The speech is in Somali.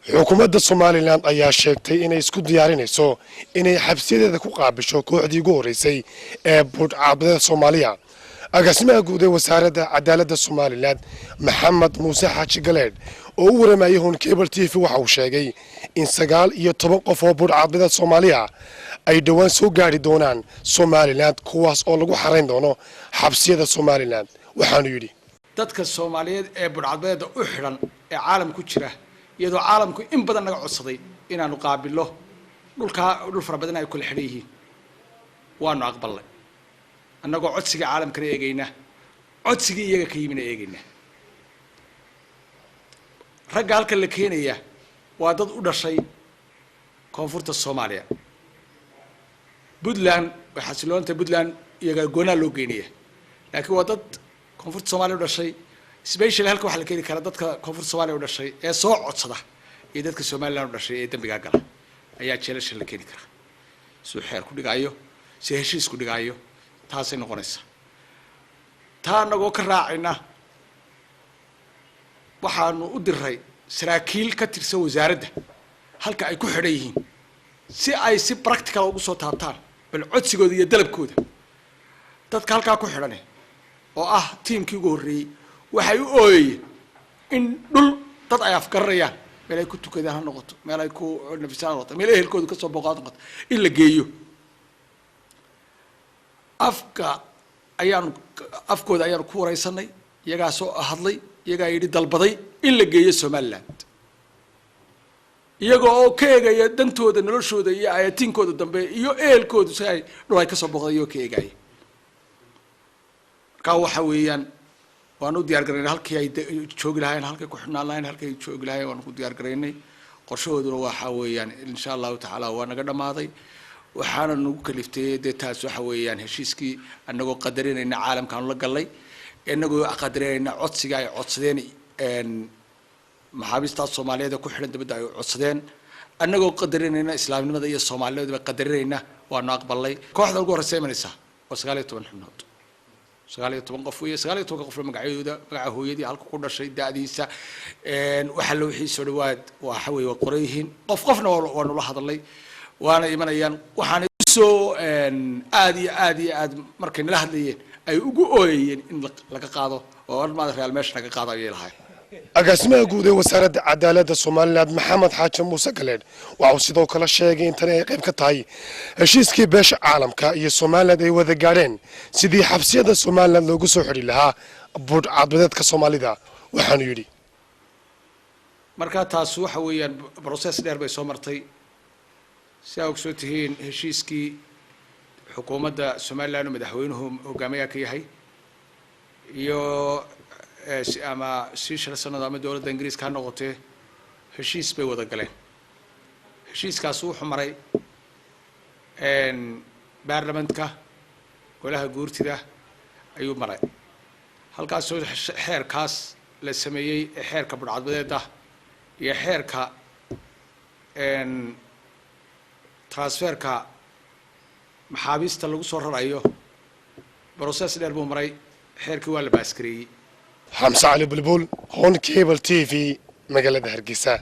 xukuumadda Somaliland ayaa sheegtay inay isku diyaarinayso inay xabsiyadeeda ku qaabisho kooxdii ugu horeysay ee budhcadbadeedka Soomaaliya. agaasimaha guud ee wasaaradda cadaaladda Somaliland Maxamed Muuse Xaaji Galeed oo u waramayay Hon Cable TV waxa uu sheegay in 19 qof oo budhcadbadeedka Soomaaliya ay dhawaan soo gaari doonaan Somaliland kuwaas oo lagu xareyn doono xabsiyada Somaliland. waxaanu yidhi dadka Soomaaliyeed ee budhcadbadeedda u xiran ee caalamka ku jira iyadoo caalamku in badan naga codsaday inaanu qaabilo dhul fara badan ay kula xidhan yihiin waanu aqbalnay annagoo codsiga caalamkana eegayna codsiga iyaga ka yimina eegayna ragga halkan la keenaya waa dad u dhashay koonfurta Soomaaliya Puntland waxa xasiloonta Puntland iyaga goona loo geynaya laakiin waa dad koonfurta Soomaaliya u dhashay special halka waxa la keeni kara dadka koonfurta Soomaaliya u dhashay ee soo codsada iyo dadka Soomaaliland u dhashay ee dambiga gala ayaa jeelasha la keeni kara soo xeer ku dhigayo si heshiis ku dhigayo taasay noqonaysa taa anagoo ka raacayna waxaanu u diray saraakiil ka tirsan wasaaradda halka ay ku xidhan yihiin si ay si practical ugu soo taabtaan bal codsigooda iyo dalabkooda dadka halka ku xidhan oo ah tiimkii ugu horeeyay waxay u ooyeen in dhul dad ay afgarayaan meel ay ku tukadaan noqoto meel ay ku nafisaan noqoto meel ehelkoodu ka soo boqod noqoto in la geeyo afkooda ayaanu ku wareysanay iyagaa soo hadlay iyagaa yidhi dalbaday in la geeyo Somaliland iyagoo oo ka eegaya dantooda noloshooda iyo ayatiinkooda dambe iyo ehelkoodu si ay dhul ay ka soo boqday iyo ka eegaya ka waxa weeyaan waanu diyaar gareynay halkii ay joogi lahayn halkii ku xidhnaan lahayn halkii ay joogi lahayn waanu ku diyaar gareynay qorshahooduna waxa weeyaan insha Allah taala waa naga dhamaaday waxaana nagu kaliftay taas waxa weeyaan heshiiskii annagoo qadarinayna caalamkan la galay annagoo qadarinayna codsiga ay codsadeen maxaabiista Soomaaliyeed ku xidhan dibadda ay codsadeen annagoo qadarinayna islaamnimada iyo Soomaaliyeedba qadarinayna waanu aqbalay kooxda ugu horeysay imanaysa oo 19 xubnood 19 qof iyo 19 qof magacooda magaca hooyadii halka ku dhashay daadiisa waxa la wixii soo dhawaad waxa weey qorayhiin qofna waanu la hadalay waana imanayaan waxaan soo aad markay nala hadlayeen ay ugu ooyeen in laga qaado oo armada real meesha laga qaado ay lahayd agaasimaha guud ee wasaaradda cadaaladda Somaliland Maxamed Xaaji Muuse Galeed waxa uu sidoo kale sheegay in tan ay qayb ka tahay heshiiskii beesha caalamka iyo Somaliland ay wada gaareen sidii xabsiyada Somaliland loogu soo xiri lahaa budhcadbadeedka Soomaalida. waxaanu yidhi marka taas waxa weeyaan process dheer bay soo martay si ay soo tihiin heshiiskii xukuumadda Somaliland madaxweynuhu hogaamiyaha ka yahay iyo ama si sanad ama dawladda Ingiriiska ka noqotay heshiis bay wada galeen heshiiskaas wuxuu maray baarlamaanka golaha guurtida ayuu maray halkaas oo xeerkaas la sameeyay xeerka budhcadbadeedda iyo xeerka transferka maxaabiista lagu soo rarayo process dheer buu maray xeerkii waa la baaskareeyay. Hamza Ali Bulbul, Hon Cable TV, magaalada Hargeysa.